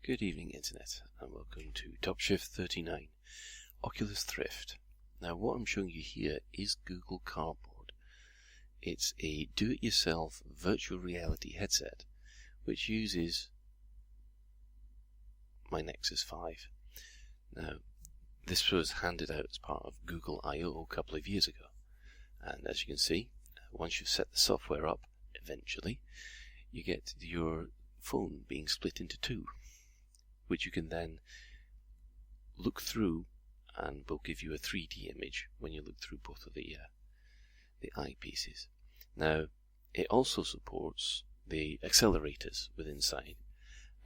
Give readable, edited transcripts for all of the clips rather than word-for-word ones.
Good evening, Internet, and welcome to Top Shift 39, Oculus Rift. Now, what I'm showing you here is Google Cardboard. It's a do-it-yourself virtual reality headset which uses my Nexus 5. Now, this was handed out as part of Google I/O a couple of years ago, and as you can see, once you've set the software up, eventually, you get your phone being split into two, which you can then look through and will give you a 3D image when you look through both of the eyepieces. Now, it also supports the accelerators within inside,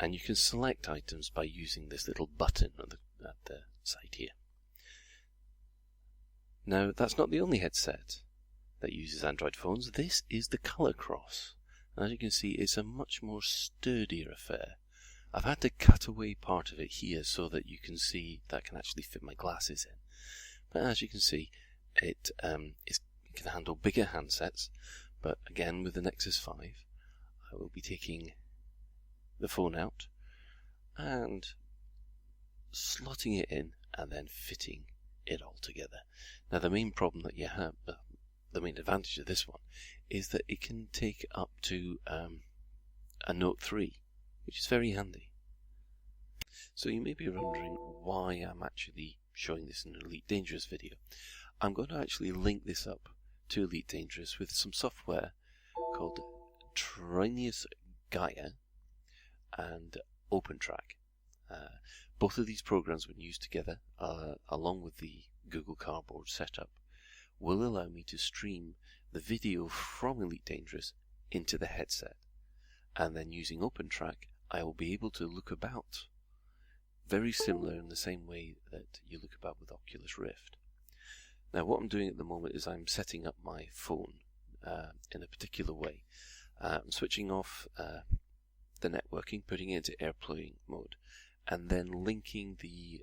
and you can select items by using this little button at the side here. Now, that's not the only headset that uses Android phones. This is the Color Cross. As you can see, it's a much more sturdier affair. I've had to cut away part of it here so that you can see that I can actually fit my glasses in. But as you can see, it can handle bigger handsets. But again, with the Nexus 5, I will be taking the phone out and slotting it in and then fitting it all together. Now, the main problem that you have, the main advantage of this one, is that it can take up to a Note 3, which is very handy. So you may be wondering why I'm actually showing this in an Elite Dangerous video. I'm going to actually link this up to Elite Dangerous with some software called Trinus Gyre and OpenTrack. Both of these programs, when used together, along with the Google Cardboard setup, will allow me to stream the video from Elite Dangerous into the headset. And then using OpenTrack, I will be able to look about very similar in the same way that you look about with Oculus Rift. Now, what I'm doing at the moment is I'm setting up my phone in a particular way. I'm switching off the networking, putting it into airplane mode, and then linking the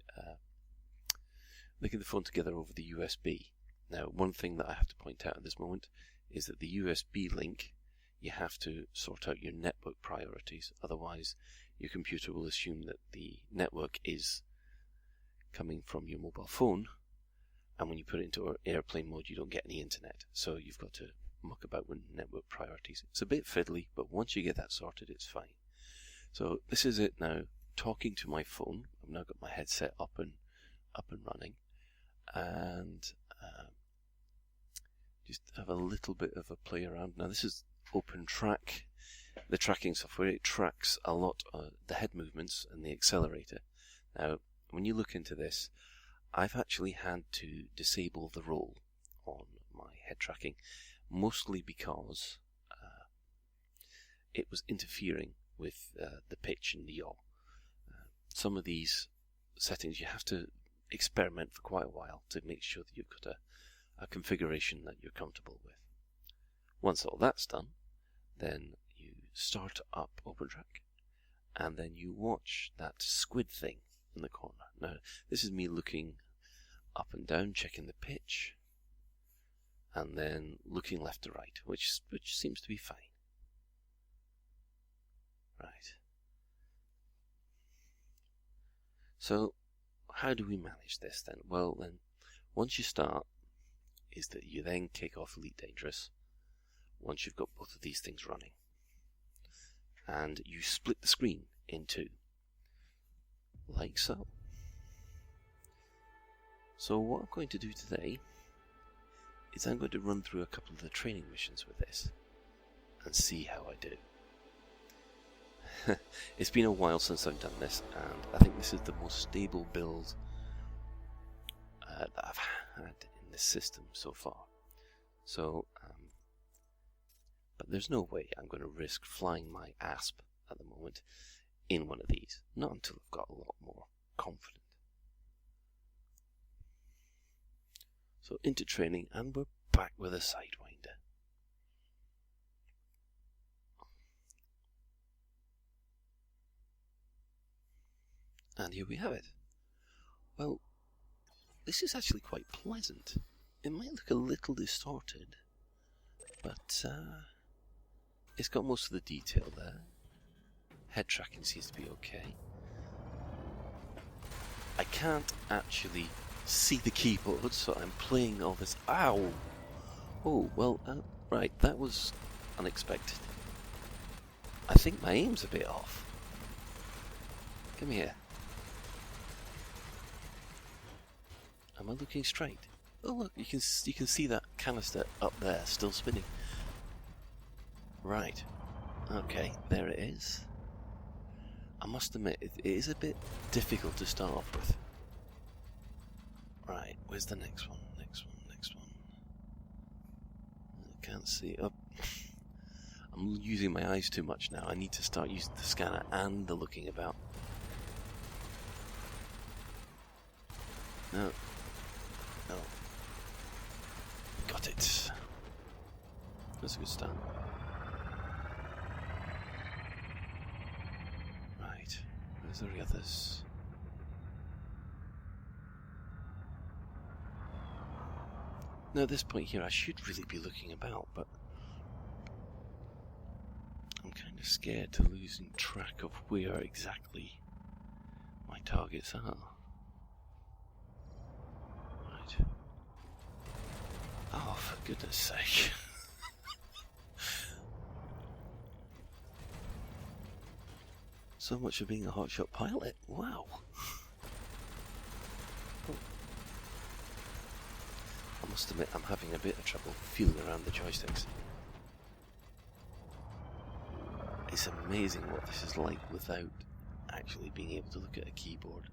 phone together over the USB. Now, one thing that I have to point out at this moment is that the USB link, you have to sort out your network priorities, otherwise your computer will assume that the network is coming from your mobile phone, and when you put it into airplane mode you don't get any internet, so you've got to muck about with network priorities. It's a bit fiddly, but once you get that sorted it's fine. So this is it now, talking to my phone. I've now got my headset up and running, and just have a little bit of a play around. Now, this is OpenTrack, the tracking software. It tracks a lot of the head movements and the accelerator. Now, when you look into this, I've actually had to disable the roll on my head tracking, mostly because it was interfering with the pitch and the yaw. Some of these settings you have to experiment for quite a while to make sure that you've got a configuration that you're comfortable with. Once all that's done, then you start up OpenTrack, and then you watch that squid thing in the corner. Now, this is me looking up and down, checking the pitch, and then looking left to right, which seems to be fine. Right. So, how do we manage this then? Well, then, once you start, is that you then kick off Elite Dangerous once you've got both of these things running, and you split the screen in two, like so. So what I'm going to do today is I'm going to run through a couple of the training missions with this and see how I do. It's been a while since I've done this, and I think this is the most stable build that I've had in this system so far. So, but there's no way I'm going to risk flying my ASP at the moment in one of these. Not until I've got a lot more confident. So into training, and we're back with a Sidewinder. And here we have it. Well, this is actually quite pleasant. It might look a little distorted, but it's got most of the detail there. Head tracking seems to be okay. I can't actually see the keyboard, so I'm playing all this. Ow! Oh, well, right, that was unexpected. I think my aim's a bit off. Come here. Am I looking straight? Oh look, you can see that canister up there still spinning. Right. Okay, there it is. I must admit, it is a bit difficult to start off with. Right, where's the next one? Next one. I can't see. Oh. I'm using my eyes too much now. I need to start using the scanner and the looking about. No. No. Got it. That's a good start. Right. Where's the others? Now at this point here I should really be looking about, but I'm kind of scared to losing track of where exactly my targets are. Right. Oh, for goodness sake. So much for being a hotshot pilot. Wow. Oh. I must admit I'm having a bit of trouble feeling around the joysticks. It's amazing what this is like without actually being able to look at a keyboard.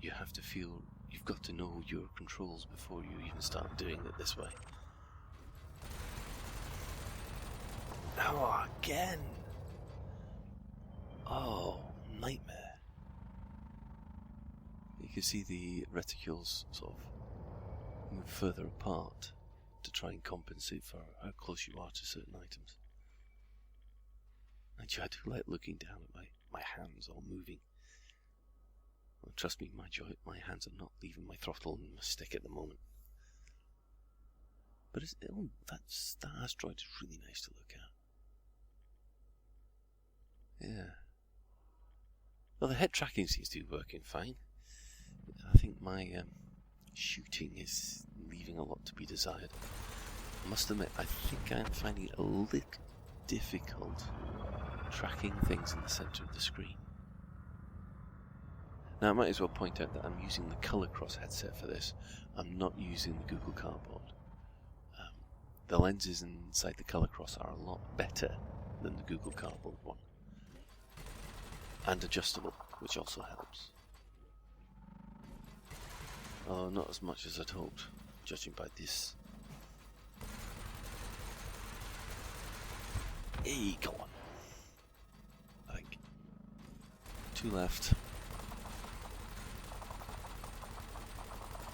You have to feel, you've got to know your controls before you even start doing it this way. Oh, again! Oh, nightmare. You can see the reticules sort of move further apart to try and compensate for how close you are to certain items. And I do like looking down at my hands all moving. Well, trust me, my hands are not leaving my throttle and my stick at the moment. But that asteroid is really nice to look at. Yeah. Well, the head tracking seems to be working fine. I think my shooting is leaving a lot to be desired. I must admit, I think I'm finding it a little difficult tracking things in the centre of the screen. Now I might as well point out that I'm using the Color Cross headset for this. I'm not using the Google Cardboard. The lenses inside the Color Cross are a lot better than the Google Cardboard one. And adjustable, which also helps. Oh, not as much as I'd hoped, judging by this. Hey, come on. Like, 2 left.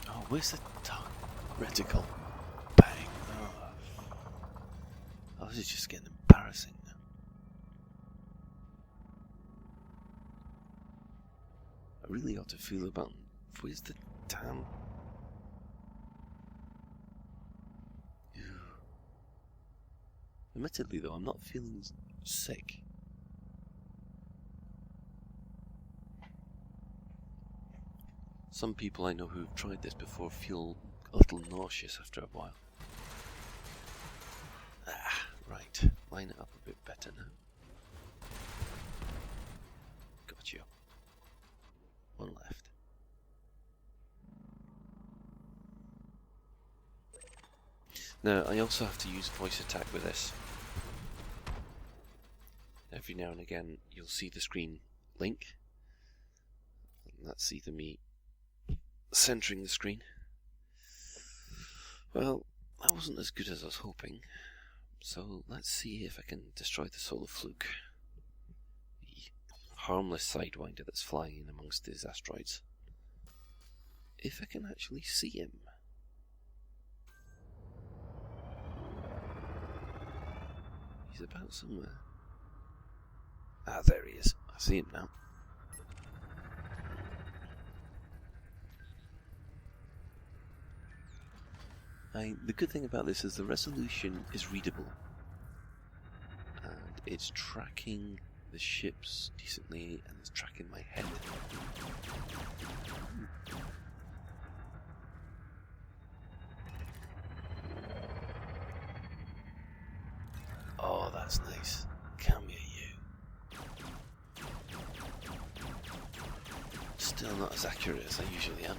Oh, where's the reticle? Bang. Oh, this is just getting embarrassing now. I really ought to feel about where's the damn... Ew. Admittedly though, I'm not feeling sick. Some people I know who've tried this before feel a little nauseous after a while. Right. Line it up a bit better now. Got you. 1 left. Now, I also have to use voice attack with this. Every now and again, you'll see the screen blink. And that's either me centering the screen. Well, that wasn't as good as I was hoping. So let's see if I can destroy the solar fluke. The harmless sidewinder that's flying in amongst these asteroids. If I can actually see him. He's about somewhere. Ah, there he is. I see him now. The good thing about this is the resolution is readable. And it's tracking the ships decently, and it's tracking my head. that's nice. Come here, you. Still not as accurate as I usually am.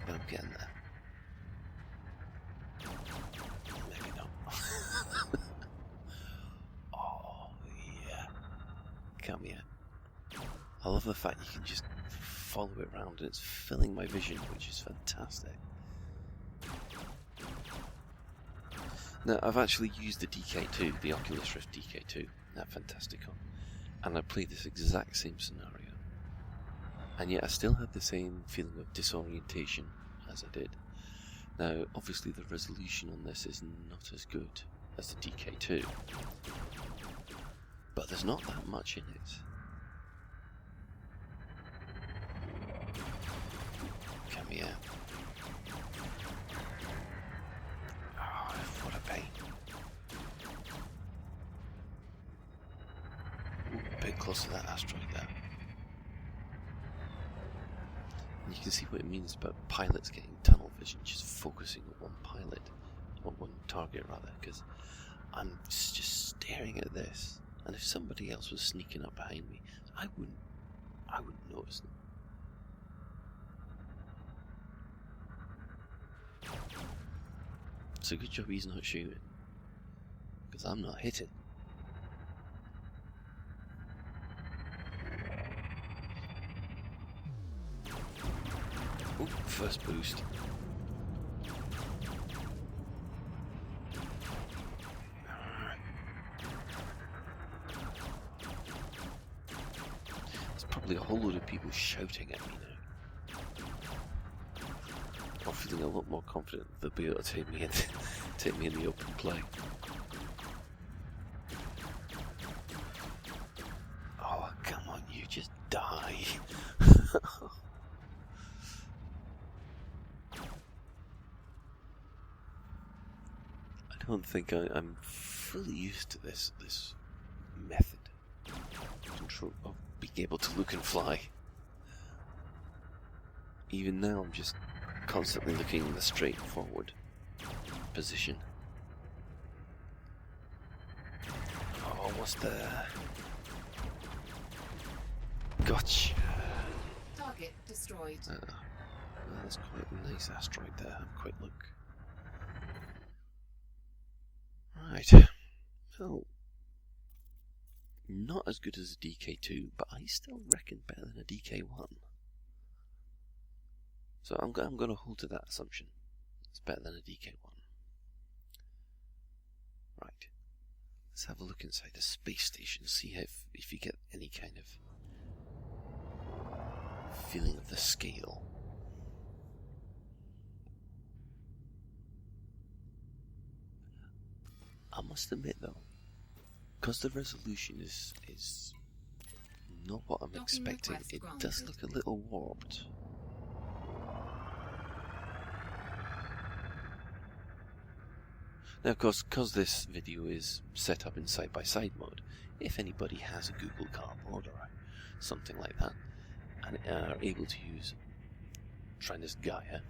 But I'm getting there. Maybe not. Oh, yeah. Come here. I love the fact you can just follow it around and it's filling my vision, which is fantastic. Now, I've actually used the DK2, the Oculus Rift DK2, that Fantasticon, and I played this exact same scenario. And yet I still had the same feeling of disorientation as I did. Now, obviously the resolution on this is not as good as the DK2, but there's not that much in it. Come here. Oh, what a pain. Ooh, a bit close to that asteroid there. And you can see what it means about pilots getting tunnel vision, just focusing on one pilot, or one target rather, because I'm just staring at this, and if somebody else was sneaking up behind me, I wouldn't notice them. It's a good job he's not shooting, because I'm not hitting. Ooh, first boost. There's probably a whole load of people shouting at me now. I'm feeling a lot more confident they'll be able to take me in the open play. Oh, come on, you just die. I don't think I'm fully used to this method of being able to look and fly. Even now I'm just constantly looking in the straightforward position. Oh, almost there. Gotcha. Target destroyed. That's quite a nice asteroid there. Have a quick look. Right. Well, not as good as a DK2, but I still reckon better than a DK1. So I'm going to hold to that assumption. It's better than a DK1. Right. Let's have a look inside the space station, see if you get any kind of feeling of the scale. I must admit though, because the resolution is not what I'm expecting, it does look a little warped. Now, of course, because this video is set up in side-by-side mode, if anybody has a Google Cardboard or something like that, and are able to use Trinus Gyre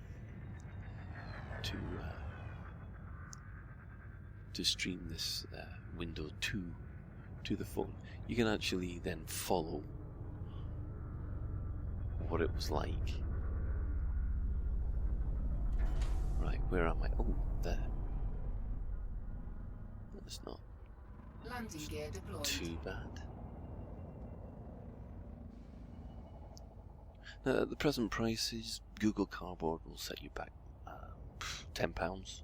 to stream this window to the phone, you can actually then follow what it was like. Right, where am I? Oh, there. That's not landing gear deployed. Too bad. At the present prices, Google Cardboard will set you back £10.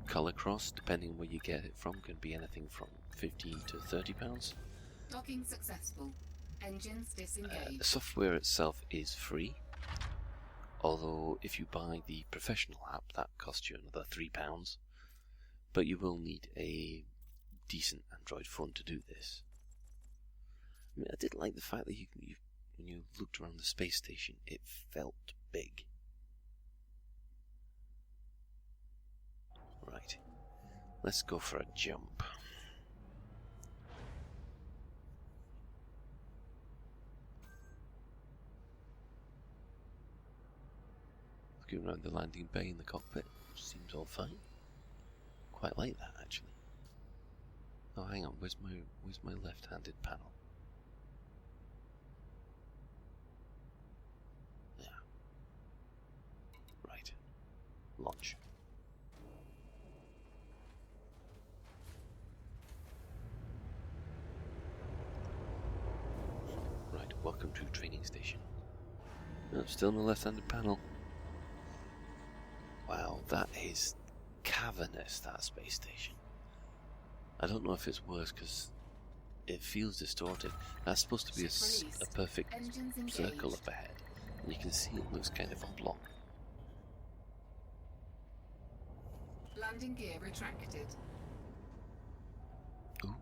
Colour cross, depending where you get it from, can be anything from £15 to £30. Docking successful. Engines disengaged. The software itself is free, although if you buy the professional app, that costs you another £3. But you will need a decent Android phone to do this. I mean, I did like the fact that when you looked around the space station, it felt big. Right, let's go for a jump. Looking around the landing bay in the cockpit, seems all fine. quite like that actually. Oh, hang on, where's my left-handed panel? Yeah. Right. Launch. Right, welcome to training station. No, still on the left-handed panel. Wow, that is cavernous, that space station. I don't know if it's worse because it feels distorted. That's supposed to be a perfect circle up ahead. And you can see it looks kind of a block. Landing gear retracted. Ooh,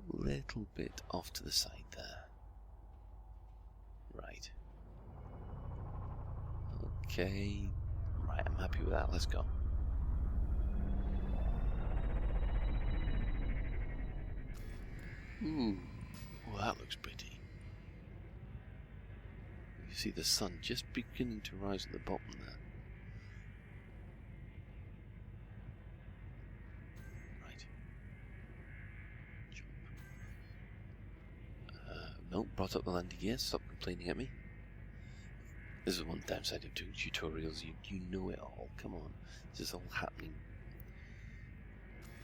little bit off to the side there. Right. Okay. Right, I'm happy with that. Let's go. Ooh, well, that looks pretty. You see the sun just beginning to rise at the bottom there. Right. Jump. Nope, brought up the landing gear. Stop complaining at me. This is one downside of doing tutorials. You know it all. Come on, this is all happening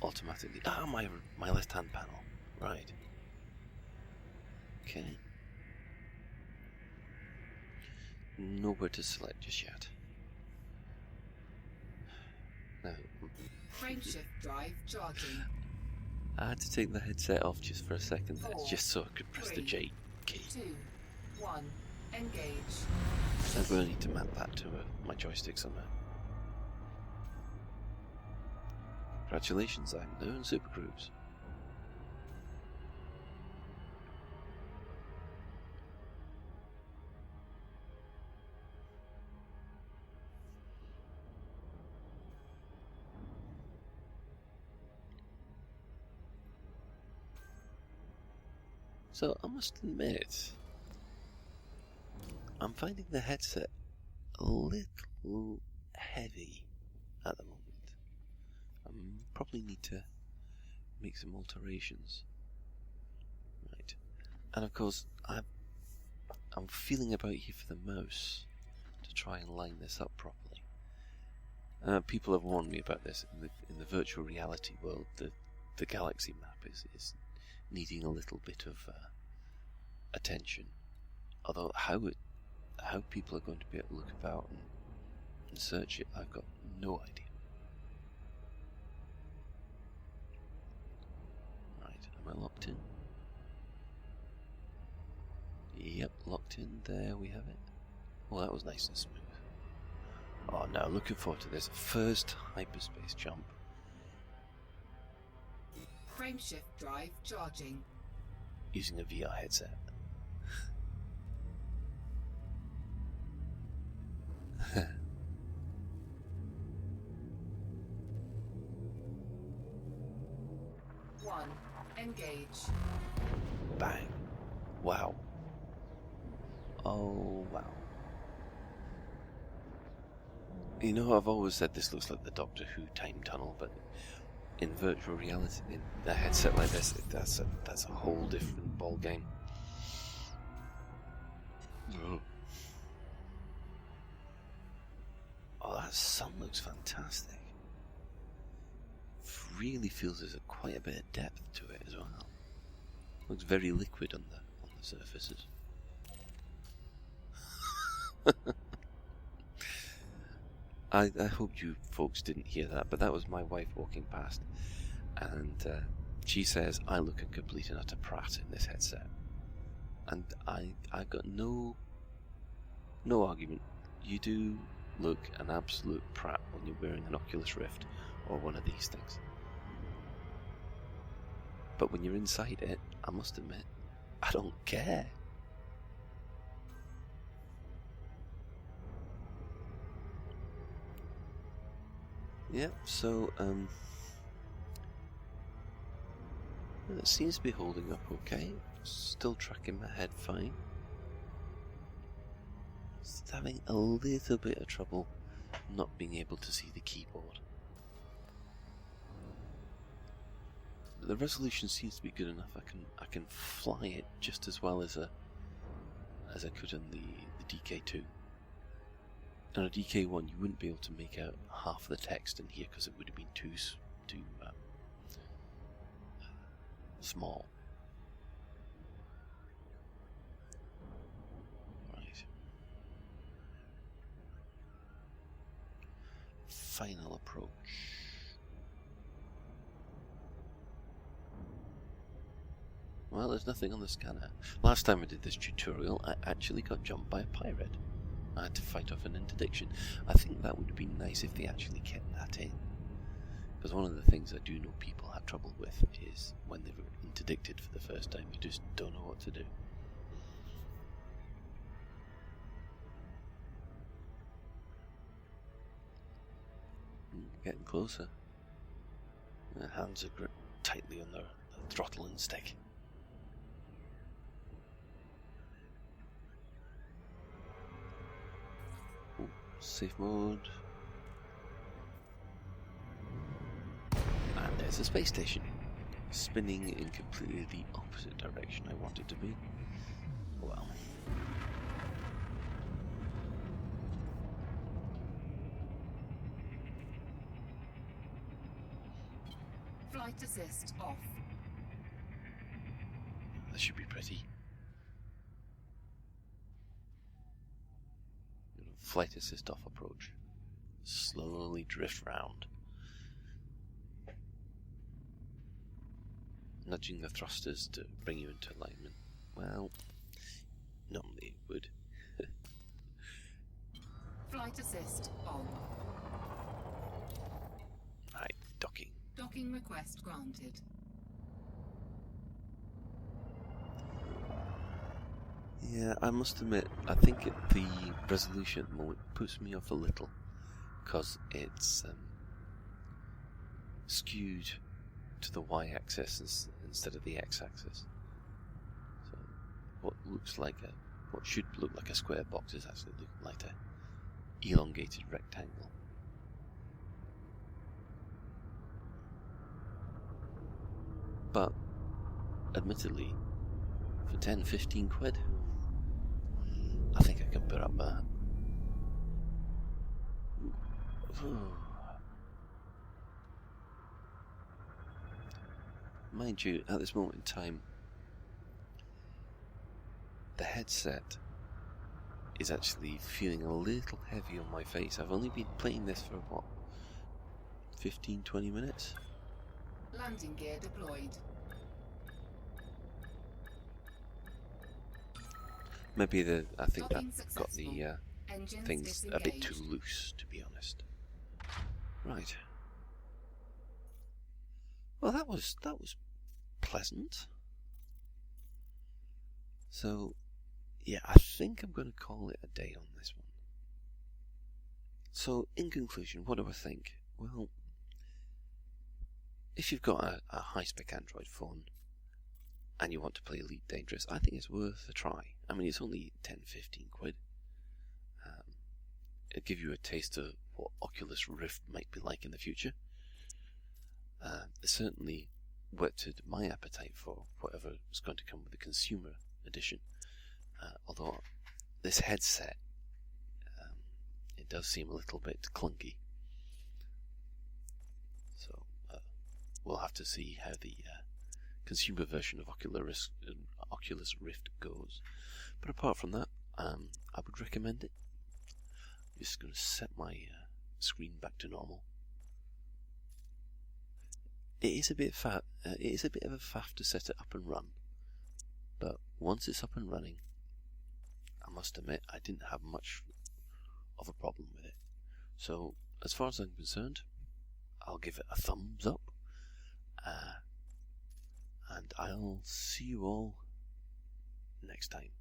automatically. Ah, my left-hand panel. Right. Okay. Nowhere to select just yet. Now, Frameshift drive charging. I had to take the headset off just for a second there, 4, just so I could press the 3, J key. 2, 1, engage. I'm going to need to map that to my joystick somewhere. Congratulations, I'm now in Super Cruise. So I must admit, I'm finding the headset a little heavy at the moment. I probably need to make some alterations. Right, and of course I'm feeling about here for the mouse to try and line this up properly. People have warned me about this in the virtual reality world. The galaxy map is needing a little bit of attention. Although how people are going to be able to look about and search it, I've got no idea. Right, am I locked in? Yep, locked in. There we have it. Well, that was nice and smooth. Oh, now looking forward to this first hyperspace jump. Frameshift drive charging. Using a VR headset. One, engage. Bang. Wow. Oh, wow. You know, I've always said this looks like the Doctor Who time tunnel, but in virtual reality, in a headset like this, that's a whole different ball game. Oh, that sun looks fantastic. Really feels there's quite a bit of depth to it as well. Looks very liquid on the surfaces. I hope you folks didn't hear that, but that was my wife walking past, and she says I look a complete and utter prat in this headset, and I got no argument. You do look an absolute prat when you're wearing an Oculus Rift or one of these things, but when you're inside it, I must admit, I don't care. Yep, so, it seems to be holding up okay. Still tracking my head fine. Just having a little bit of trouble not being able to see the keyboard. the resolution seems to be good enough. I can fly it just as well as I could on the DK2. On a DK1, you wouldn't be able to make out half of the text in here because it would have been too small. Right. Final approach. Well, there's nothing on the scanner. Last time I did this tutorial, I actually got jumped by a pirate. I had to fight off an interdiction. I think that would have been nice if they actually kept that in. Because one of the things I do know people have trouble with is when they were interdicted for the first time, you just don't know what to do. Getting closer. Their hands are gripped tightly on the throttle and stick. Ooh, safe mode. And there's the space station, spinning in completely the opposite direction I want it to be. Well. Flight assist off. This should be pretty. Flight assist off approach. Slowly drift round. Nudging the thrusters to bring you into alignment. Well, normally it would. Flight assist on. Right, docking. Docking request granted. Yeah, I must admit, I think the resolution at the moment puts me off a little, because it's skewed to the y-axis instead of the x-axis. So what should look like a square box is actually looking like a elongated rectangle. But admittedly, for 10-15 quid, I think I can put up that. Mind you, at this moment in time, the headset is actually feeling a little heavy on my face. I've only been playing this for, what, 15-20 minutes? Landing gear deployed. Maybe I think that Docking got the Engines things a bit too disengaged. loose, to be honest. Right. Well, that was pleasant. So, yeah, I think I'm going to call it a day on this one. So, in conclusion, what do I think? Well, if you've got a high-spec Android phone and you want to play Elite Dangerous, I think it's worth a try. I mean, it's only 10-15 quid. It'll give you a taste of what Oculus Rift might be like in the future. It certainly whetted my appetite for whatever is going to come with the consumer edition. Although this headset, it does seem a little bit clunky. So we'll have to see how the consumer version of Oculus Rift goes. But apart from that, I would recommend it. I'm just going to set my screen back to normal. It is a bit it is a bit of a faff to set it up and run, but once it's up and running, I must admit I didn't have much of a problem with it. So as far as I'm concerned, I'll give it a thumbs up, and I'll see you all next time.